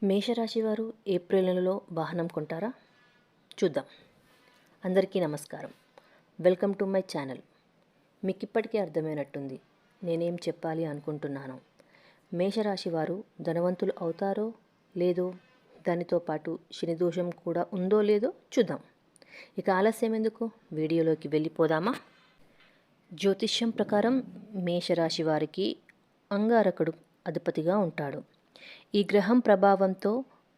మేషరాశి వారు ఏప్రిల్ నెలలో వాహనం కొంటారా? చూద్దాం. అందరికీ నమస్కారం. Welcome to my channel. మీకు ఇప్పటికే అర్థమైనట్టుంది నేనేం చెప్పాలి అనుకుంటున్నాను. మేషరాశి వారు ధనవంతులు అవుతారో లేదో, దానితో పాటు శని దోషం కూడా ఉందో లేదో చూద్దాం. ఇక ఆలస్యం ఎందుకు, వీడియోలోకి వెళ్ళిపోదామా? జ్యోతిష్యం ప్రకారం మేషరాశి వారికి అంగారకుడు అధిపతిగా ఉంటాడు. ఈ గ్రహం ప్రభావంతో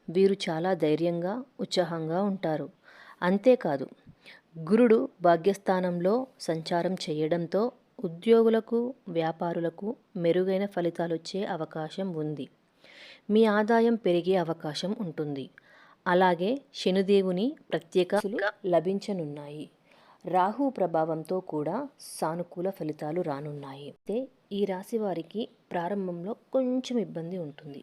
వీరు చాలా ధైర్యంగా, ఉత్సాహంగా ఉంటారు. అంతేకాదు, గురుడు భాగ్యస్థానంలో సంచారం చేయడంతో ఉద్యోగులకు, వ్యాపారులకు మెరుగైన ఫలితాలు వచ్చే అవకాశం ఉంది. మీ ఆదాయం పెరిగే అవకాశం ఉంటుంది. అలాగే శనిదేవుని ప్రత్యేకతలు లభించనున్నాయి. రాహు ప్రభావంతో కూడా సానుకూల ఫలితాలు రానున్నాయి. అయితే ఈ రాశి వారికి ప్రారంభంలో కొంచెం ఇబ్బంది ఉంటుంది.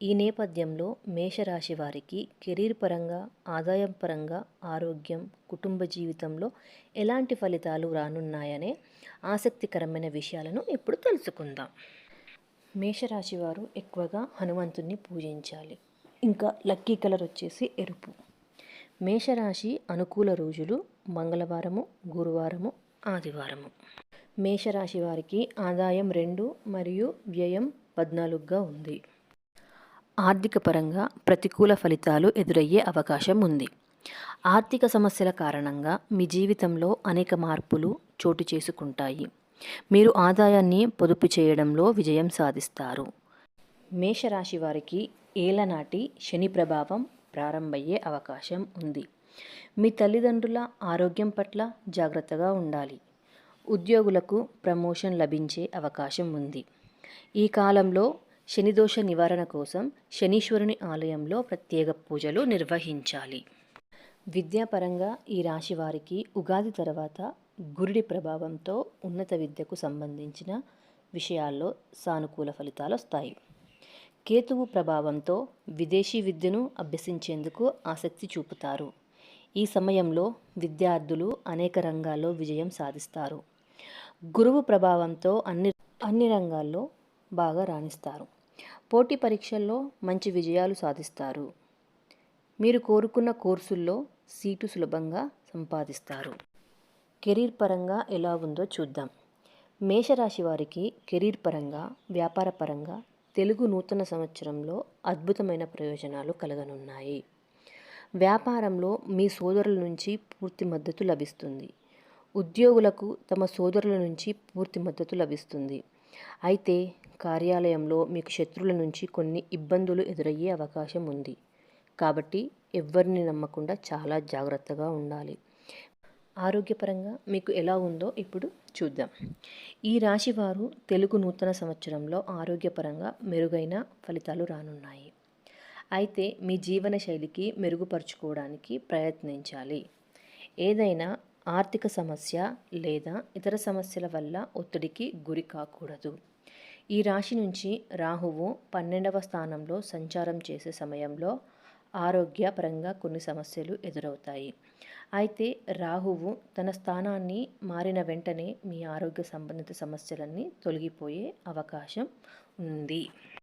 ఈ నేపథ్యంలో మేషరాశి వారికి కెరీర్ పరంగా, ఆదాయం పరంగా, ఆరోగ్యం, కుటుంబ జీవితంలో ఎలాంటి ఫలితాలు రానున్నాయనే ఆసక్తికరమైన విషయాలను ఇప్పుడు తెలుసుకుందాం. మేషరాశి వారు ఎక్కువగా హనుమంతుణ్ణి పూజించాలి. ఇంకా లక్కీ కలర్ వచ్చేసి ఎరుపు. మేషరాశి అనుకూల రోజులు మంగళవారము, గురువారము, ఆదివారము. మేషరాశి వారికి ఆదాయం 2 మరియు వ్యయం 14గా ఉంది. ఆర్థిక పరంగా ప్రతికూల ఫలితాలు ఎదురయ్యే అవకాశం ఉంది. ఆర్థిక సమస్యల కారణంగా మీ జీవితంలో అనేక మార్పులు చోటు చేసుకుంటాయి. మీరు ఆదాయాన్ని పొదుపు చేయడంలో విజయం సాధిస్తారు. మేషరాశి వారికి ఏలనాటి శని ప్రభావం ప్రారంభమయ్యే అవకాశం ఉంది. మీ తల్లిదండ్రుల ఆరోగ్యం పట్ల జాగ్రత్తగా ఉండాలి. ఉద్యోగులకు ప్రమోషన్ లభించే అవకాశం ఉంది. ఈ కాలంలో శనిదోష నివారణ కోసం శనీశ్వరుని ఆలయంలో ప్రత్యేక పూజలు నిర్వహించాలి. విద్యాపరంగా ఈ రాశి వారికి ఉగాది తర్వాత గురుడి ప్రభావంతో ఉన్నత విద్యకు సంబంధించిన విషయాల్లో సానుకూల ఫలితాలు వస్తాయి. కేతువు ప్రభావంతో విదేశీ విద్యను అభ్యసించేందుకు ఆసక్తి చూపుతారు. ఈ సమయంలో విద్యార్థులు అనేక రంగాల్లో విజయం సాధిస్తారు. గురువు ప్రభావంతో అన్ని రంగాల్లో బాగా రాణిస్తారు. పోటీ పరీక్షల్లో మంచి విజయాలు సాధిస్తారు. మీరు కోరుకున్న కోర్సుల్లో సీటు సులభంగా సంపాదిస్తారు. కెరీర్ పరంగా ఎలా ఉందో చూద్దాం. మేషరాశి వారికి కెరీర్ పరంగా, వ్యాపార పరంగా తెలుగు నూతన సంవత్సరంలో అద్భుతమైన ప్రయోజనాలు కలగనున్నాయి. వ్యాపారంలో మీ సోదరుల నుంచి పూర్తి మద్దతు లభిస్తుంది. ఉద్యోగులకు తమ సోదరుల నుంచి పూర్తి మద్దతు లభిస్తుంది. అయితే కార్యాలయంలో మీకు శత్రువుల నుంచి కొన్ని ఇబ్బందులు ఎదురయ్యే అవకాశం ఉంది. కాబట్టి ఎవరిని నమ్మకుండా చాలా జాగ్రత్తగా ఉండాలి. ఆరోగ్యపరంగా మీకు ఎలా ఉందో ఇప్పుడు చూద్దాం. ఈ రాశి వారు తెలుగు నూతన సంవత్సరంలో ఆరోగ్యపరంగా మెరుగైన ఫలితాలు రానున్నాయి. అయితే మీ జీవన శైలికి మెరుగుపరుచుకోవడానికి ప్రయత్నించాలి. ఏదైనా ఆర్థిక సమస్య లేదా ఇతర సమస్యల వల్ల ఒత్తిడికి గురి కాకూడదు. ఈ రాశి నుంచి రాహువు 12వ స్థానంలో సంచారం చేసే సమయంలో ఆరోగ్యపరంగా కొన్ని సమస్యలు ఎదురవుతాయి. అయితే రాహువు తన స్థానాన్ని మారిన వెంటనే మీ ఆరోగ్య సంబంధిత సమస్యలన్నీ తొలగిపోయే అవకాశం ఉంది.